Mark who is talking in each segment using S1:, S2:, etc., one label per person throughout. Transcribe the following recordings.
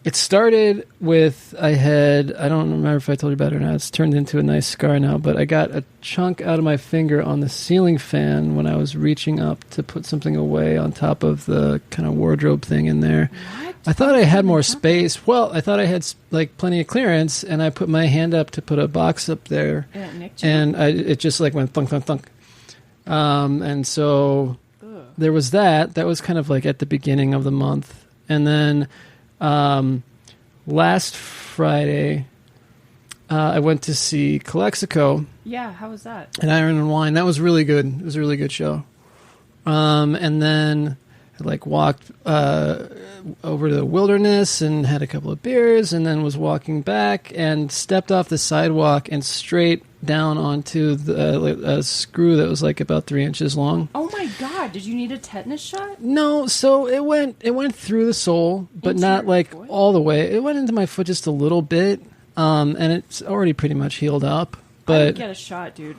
S1: It started with, I don't remember if I told you about it or not. It's turned into a nice scar now, but I got a chunk out of my finger on the ceiling fan when I was reaching up to put something away on top of the kind of wardrobe thing in there.
S2: What?
S1: I thought I had more space. Well, I thought I had like plenty of clearance, and I put my hand up to put a box up there, and it just like went thunk, thunk, thunk. And so there was that. That was kind of like at the beginning of the month. And then last Friday, I went to see Calexico.
S2: Yeah, how was that?
S1: And Iron and Wine. That was really good. It was a really good show. And then I like walked over to the wilderness and had a couple of beers, and then was walking back and stepped off the sidewalk and straight down onto a screw that was like about 3 inches long.
S2: Oh my God! Did you need a tetanus shot?
S1: No, so it went through the sole, but
S2: into
S1: not like
S2: foot?
S1: all the way. It went into my foot just a little bit, and it's already pretty much healed up. But
S2: I would get a shot, dude.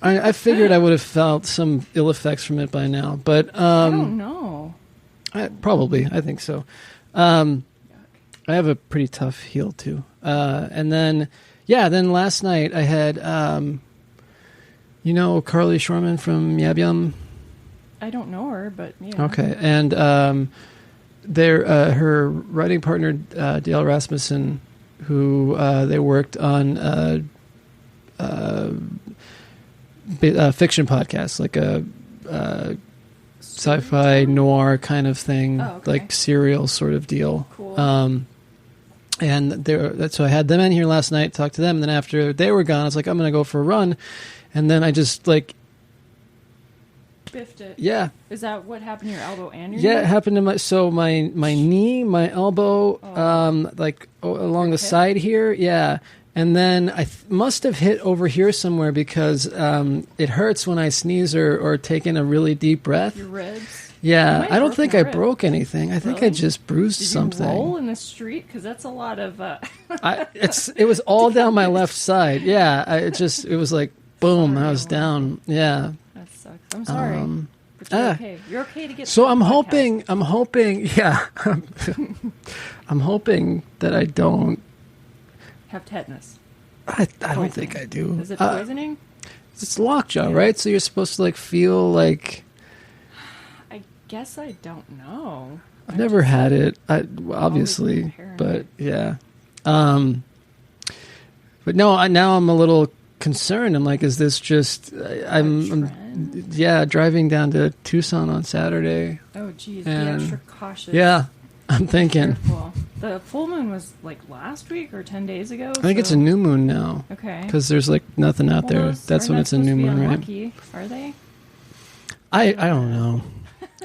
S1: I figured I would have felt some ill effects from it by now, but
S2: I don't know.
S1: Probably, I think so. I have a pretty tough heel too, and then. Yeah, then last night I had, Carly Shorman from Yab Yum?
S2: I don't know her, but yeah.
S1: Okay, and her writing partner, Dale Rasmussen, who they worked on a fiction podcast, like a sci-fi noir kind of thing, like serial sort of deal.
S2: Cool.
S1: And so I had them in here last night, talked to them, and then after they were gone, I was like, I'm going to go for a run. And then I just, like...
S2: biffed it.
S1: Yeah.
S2: Is that what happened to your elbow and your
S1: knee?
S2: knee?
S1: It happened to my knee, my elbow, along the side here. Yeah. And then I must have hit over here somewhere because it hurts when I sneeze or take in a really deep breath.
S2: Your ribs?
S1: Yeah, I don't think I broke anything. I think I just bruised something.
S2: Did you roll in the street? Because that's a lot of...
S1: it was all down my left side. Yeah, it was like, boom, I was down. Yeah.
S2: That sucks. I'm sorry. But you're okay. You're okay to get
S1: so I'm hoping, yeah. I'm hoping that I don't...
S2: have tetanus.
S1: I don't think I do.
S2: Is it poisoning?
S1: It's lockjaw, right? So you're supposed to, like, feel like...
S2: I guess I don't know.
S1: I've never had it, obviously, but yeah. But no, now I'm a little concerned. I'm like, is this just? I'm driving down to Tucson on Saturday.
S2: Oh, geez, be extra cautious.
S1: Yeah, I'm thinking.
S2: Careful. The full moon was like last week or 10 days ago.
S1: I think it's a new moon now.
S2: Okay.
S1: Because there's like nothing out there. That's when it's a new moon, right?
S2: Are they?
S1: I don't know.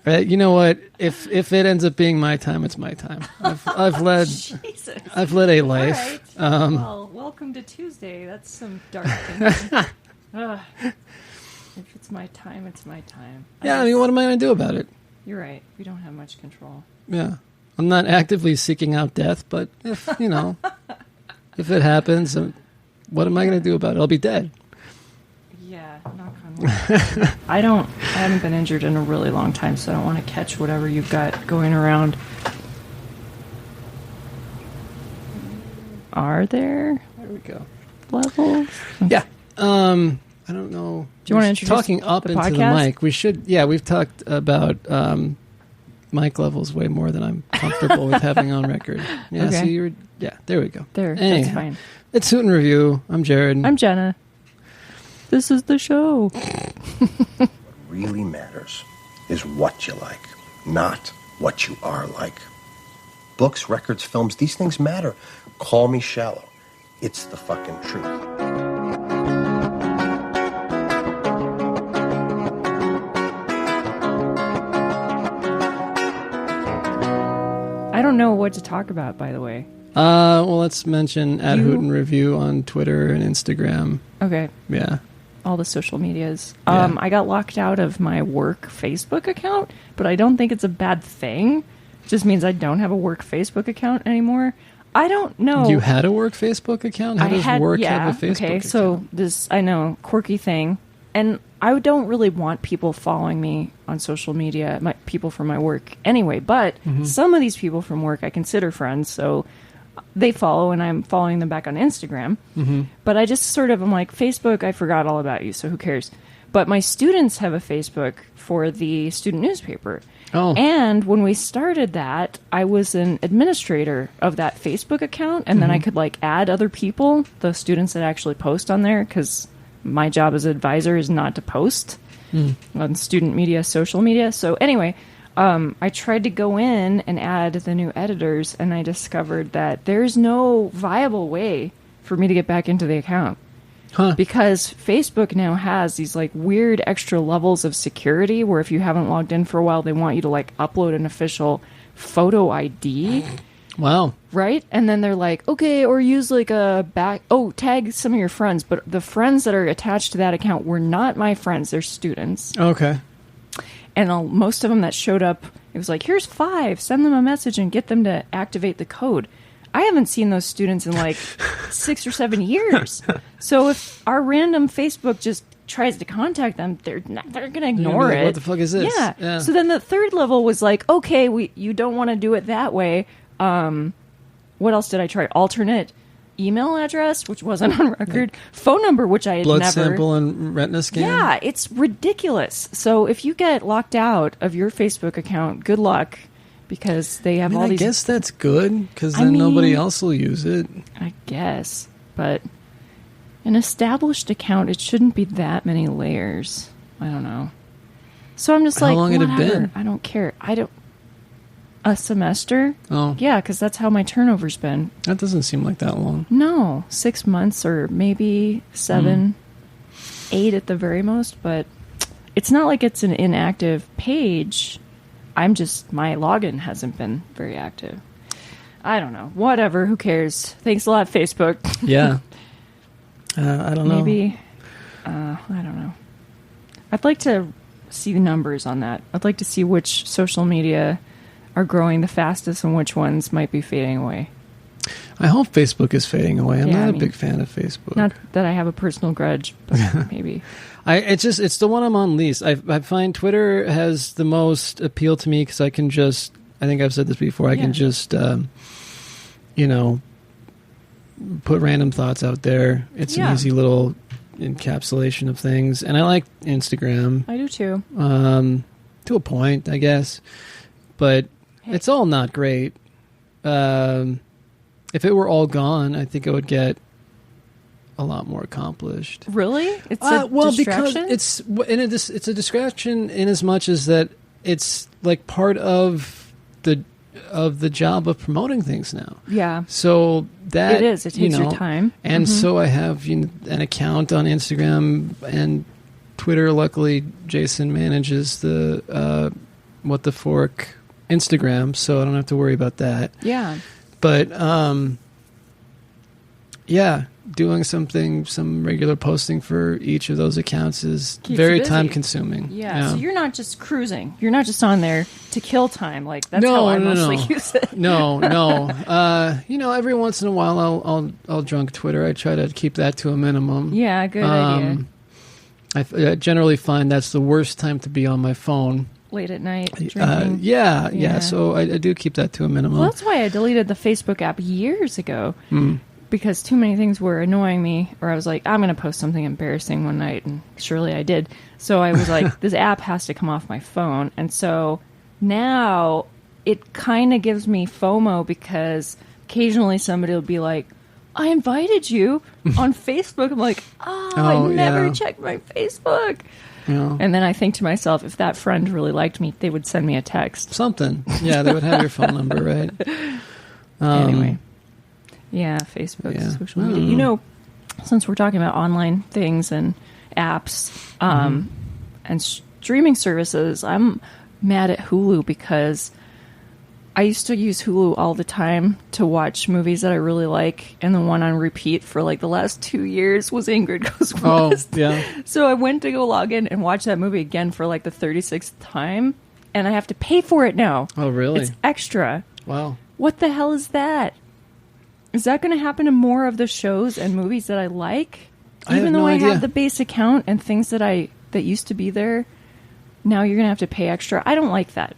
S1: You know what? If it ends up being my time, it's my time. I've led a life.
S2: All right. Well, welcome to Tuesday. That's some dark thinking. If it's my time, it's my time.
S1: I mean, what am I going to do about it?
S2: You're right. We don't have much control.
S1: Yeah, I'm not actively seeking out death, but if if it happens, what am I going to do about it? I'll be dead.
S2: Yeah, knock on wood. I haven't been injured in a really long time, so I don't want to catch whatever you've got going around. Are there
S1: we go.
S2: levels?
S1: Yeah. I don't know.
S2: Do you want to introduce
S1: talking up
S2: the
S1: into
S2: podcast?
S1: the mic? We should. Yeah, we've talked about mic levels way more than I'm comfortable with having on record. Yeah.
S2: Okay.
S1: So you're. Yeah. There we go.
S2: There.
S1: Anyhow,
S2: that's fine.
S1: It's Hoot and Review. I'm Jared.
S2: I'm Jenna. This is the show.
S3: What really matters is what you like, not what you are like. Books, records, films, these things matter. Call me shallow. It's the fucking truth.
S2: I don't know what to talk about, by the way.
S1: Well, let's mention Hoot and Review on Twitter and Instagram.
S2: Okay.
S1: Yeah.
S2: All the social medias.
S1: Yeah.
S2: I got locked out of my work Facebook account, but I don't think it's a bad thing. It just means I don't have a work Facebook account anymore. I don't know.
S1: You had a work Facebook account? How does work have a Facebook account?
S2: So this, I know, quirky thing. And I don't really want people following me on social media. people from my work anyway. But some of these people from work I consider friends, so they follow, and I'm following them back on Instagram. But I just sort of, I'm like, Facebook, I forgot all about you, so who cares? But my students have a Facebook for the student newspaper.
S1: Oh.
S2: And when we started that, I was an administrator of that Facebook account, and then I could like add other people, the students that actually post on there, because my job as an advisor is not to post on student media, social media. So anyway, I tried to go in and add the new editors, and I discovered that there's no viable way for me to get back into the account. Because Facebook now has these like weird extra levels of security where if you haven't logged in for a while, they want you to like upload an official photo ID.
S1: Wow.
S2: Right? And then they're like, okay, or use like a tag some of your friends. But the friends that are attached to that account were not my friends. They're students.
S1: Okay.
S2: And most of them that showed up, it was like, here's 5, send them a message and get them to activate the code. I haven't seen those students in like 6 or 7 years. So if our random Facebook just tries to contact them, they're going to ignore
S1: like,
S2: it.
S1: What the fuck is this?
S2: Yeah. So then the third level was like, okay, you don't want to do it that way. What else did I try? Alternate email address, which wasn't on record. Phone number, which I had
S1: Blood
S2: never.
S1: sample and retina scan?
S2: Yeah, it's ridiculous. So if you get locked out of your Facebook account, good luck. Because they have all these...
S1: I guess that's good, because then nobody else will use it.
S2: I guess. But an established account, it shouldn't be that many layers. I don't know. So I'm just
S1: How long had it
S2: whatever.
S1: been?
S2: I don't care. A semester?
S1: Oh.
S2: Yeah, because that's how my turnover's been.
S1: That doesn't seem like that long.
S2: No, 6 months or maybe 7, 8 at the very most. But it's not like it's an inactive page. My login hasn't been very active. I don't know. Whatever. Who cares? Thanks a lot, Facebook.
S1: Yeah. I don't know.
S2: Maybe. I don't know. I'd like to see the numbers on that. I'd like to see which social media are growing the fastest and which ones might be fading away.
S1: I hope Facebook is fading away. I'm
S2: Yeah,
S1: not a big fan of Facebook.
S2: Not that I have a personal grudge, but maybe.
S1: It's the one I'm on least. I find Twitter has the most appeal to me because I can just, I think I've said this before, I can just, put random thoughts out there. It's an easy little encapsulation of things. And I like Instagram.
S2: I do too.
S1: To a point, I guess. But it's all not great. If it were all gone, I think I would get a lot more accomplished.
S2: Really? It's a distraction?
S1: Because it's a distraction in as much as that it's like part of the job of promoting things now.
S2: Yeah.
S1: So that
S2: it is. It takes your time.
S1: And so I have an account on Instagram and Twitter. Luckily, Jason manages the What the Fork Instagram, so I don't have to worry about that.
S2: Yeah.
S1: But doing some regular posting for each of those accounts is very time consuming.
S2: Yeah, so you're not just cruising. You're not just on there to kill time. Like that's how I mostly use it.
S1: No. Every once in a while I'll drunk Twitter. I try to keep that to a minimum.
S2: Yeah, good idea.
S1: I generally find that's the worst time to be on my phone.
S2: Late at night drinking.
S1: Yeah. So I do keep that to a minimum.
S2: Well, that's why I deleted the Facebook app years ago. Because too many things were annoying me, or I was like, I'm going to post something embarrassing one night, and surely I did. So I was like, this app has to come off my phone. And so now it kind of gives me FOMO because occasionally somebody will be like, I invited you on Facebook. I'm like, I never checked my Facebook.
S1: Yeah.
S2: And then I think to myself, if that friend really liked me, they would send me a text.
S1: Something. Yeah, they would have your phone number, right?
S2: Anyway. Yeah, Facebook, social media. Since we're talking about online things and apps and streaming services, I'm mad at Hulu because I used to use Hulu all the time to watch movies that I really like, and the one on repeat for like the last 2 years was Ingrid Goes West.
S1: Oh, yeah.
S2: So I went to go log in and watch that movie again for like the 36th time, and I have to pay for it now.
S1: Oh, really?
S2: It's extra.
S1: Wow.
S2: What the hell is that? Is that going to happen to more of the shows and movies that I like? Even though I have the base account and things that used to be there, now you're going to have to pay extra. I don't like that.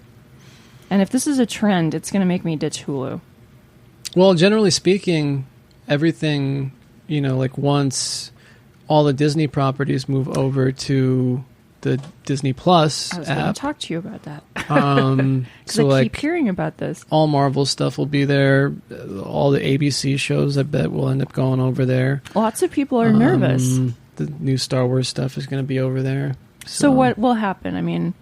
S2: And if this is a trend, it's going to make me ditch Hulu.
S1: Well, generally speaking, everything, like once all the Disney properties move over to the Disney Plus
S2: I was going
S1: app.
S2: to talk to you about that.
S1: So
S2: I keep hearing about this.
S1: All Marvel stuff will be there. All the ABC shows, I bet, will end up going over there.
S2: Lots of people are nervous.
S1: The new Star Wars stuff is going to be over there.
S2: So what will happen? I mean,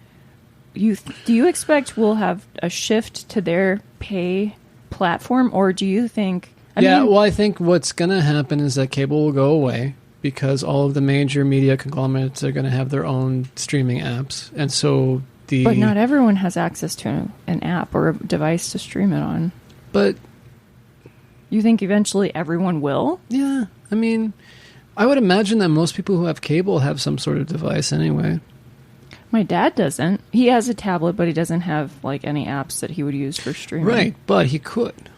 S2: do you expect we'll have a shift to their pay platform, or do you think...
S1: I think what's going to happen is that cable will go away, because all of the major media conglomerates are going to have their own streaming apps. And so But
S2: not everyone has access to an app or a device to stream it on.
S1: But...
S2: You think eventually everyone will?
S1: Yeah. I mean, I would imagine that most people who have cable have some sort of device anyway.
S2: My dad doesn't. He has a tablet, but he doesn't have, any apps that he would use for streaming.
S1: Right, but he could.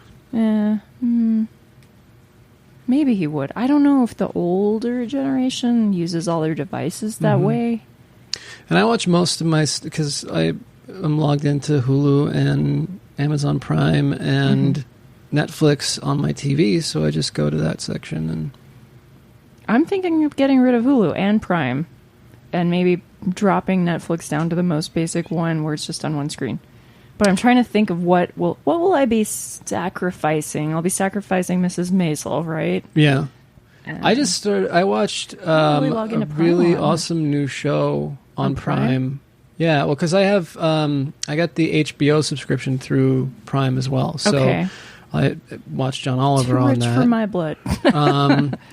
S2: Maybe he would. I don't know if the older generation uses all their devices that way.
S1: And I watch most of my... Because I'm logged into Hulu and Amazon Prime and Netflix on my TV, so I just go to that section. And
S2: I'm thinking of getting rid of Hulu and Prime and maybe dropping Netflix down to the most basic one where it's just on one screen. But I'm trying to think of what will I be sacrificing? I'll be sacrificing Mrs. Maisel, right?
S1: Yeah. I watched a really awesome new show on Prime. Yeah, well, because I have I got the HBO subscription through Prime as well. So I watched John Oliver on that.
S2: Too much for my blood.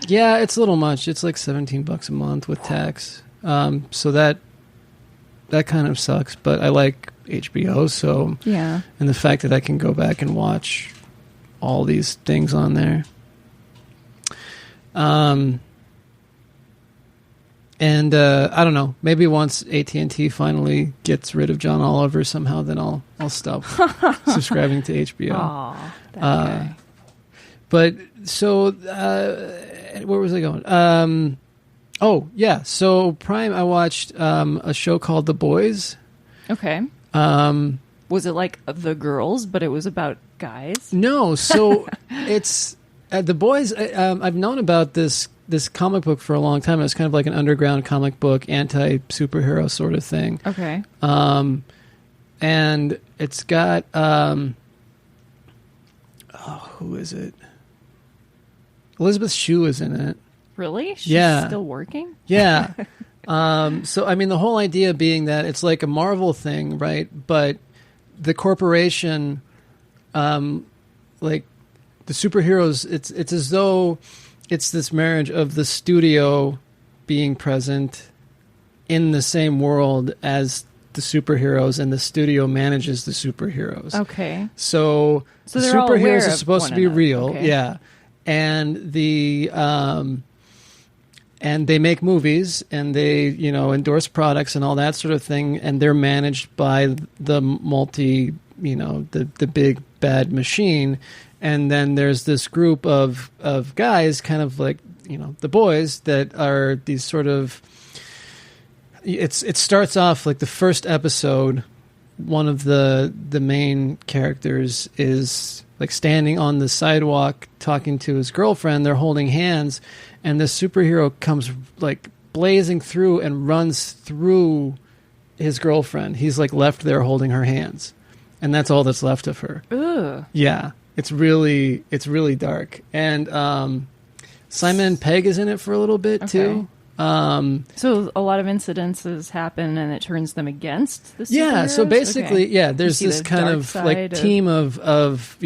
S1: Yeah, it's a little much. It's like $17 a month with tax. So that kind of sucks, but I like HBO, so
S2: yeah.
S1: And the fact that I can go back and watch all these things on there. And I don't know, maybe once AT&T finally gets rid of John Oliver somehow, then I'll stop subscribing to HBO.
S2: Aw, that guy.
S1: But so where was I going? Oh, yeah. So Prime, I watched a show called The Boys.
S2: Okay. Was it like The Girls, but it was about guys?
S1: No. So it's The Boys. I've known about this comic book for a long time. It's kind of like an underground comic book, anti-superhero sort of thing.
S2: Okay.
S1: And it's got who is it? Elizabeth Shue is in it.
S2: Really? She's still working?
S1: Yeah. So, I mean, the whole idea being that it's like a Marvel thing, right? But the corporation, like the superheroes, it's as though it's this marriage of the studio being present in the same world as the superheroes, and the studio manages the superheroes.
S2: Okay.
S1: So the superheroes are supposed to be real.
S2: Okay.
S1: Yeah. And and they make movies, and they, endorse products and all that sort of thing, and they're managed by the the big bad machine. And then there's this group of guys, kind of like, the boys, that are these sort of... It starts off like the first episode, one of the main characters is like standing on the sidewalk talking to his girlfriend. They're holding hands, and this superhero comes like blazing through and runs through his girlfriend. He's like left there holding her hands, and that's all that's left of her.
S2: Ugh.
S1: Yeah, it's really dark. And Simon Pegg is in it for a little bit too.
S2: So a lot of incidences happen, and it turns them against the superheroes?
S1: Yeah, so basically, there's this kind of like team of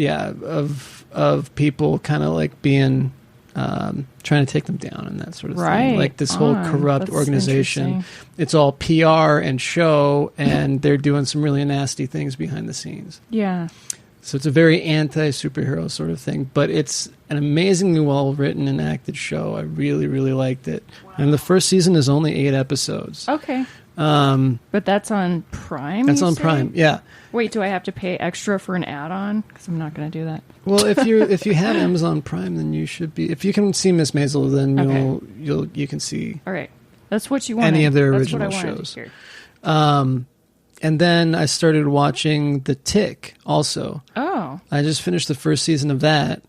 S1: people kind of like being trying to take them down and that sort of thing. Like this whole corrupt organization. It's all PR and show, and they're doing some really nasty things behind the scenes.
S2: Yeah.
S1: So it's a very anti-superhero sort of thing, but it's an amazingly well-written and acted show. I really, really liked it. Wow. And the first season is only 8 episodes.
S2: Okay. But that's on Prime,
S1: That's on Prime, yeah.
S2: Wait, do I have to pay extra for an add-on? Because I'm not going to do that.
S1: Well, if you have Amazon Prime, then you should be... If you can see Miss Maisel, then you can see...
S2: All right. That's what you want.
S1: Any of their original shows. And then I started watching The Tick also.
S2: Oh.
S1: I just finished the first season of that.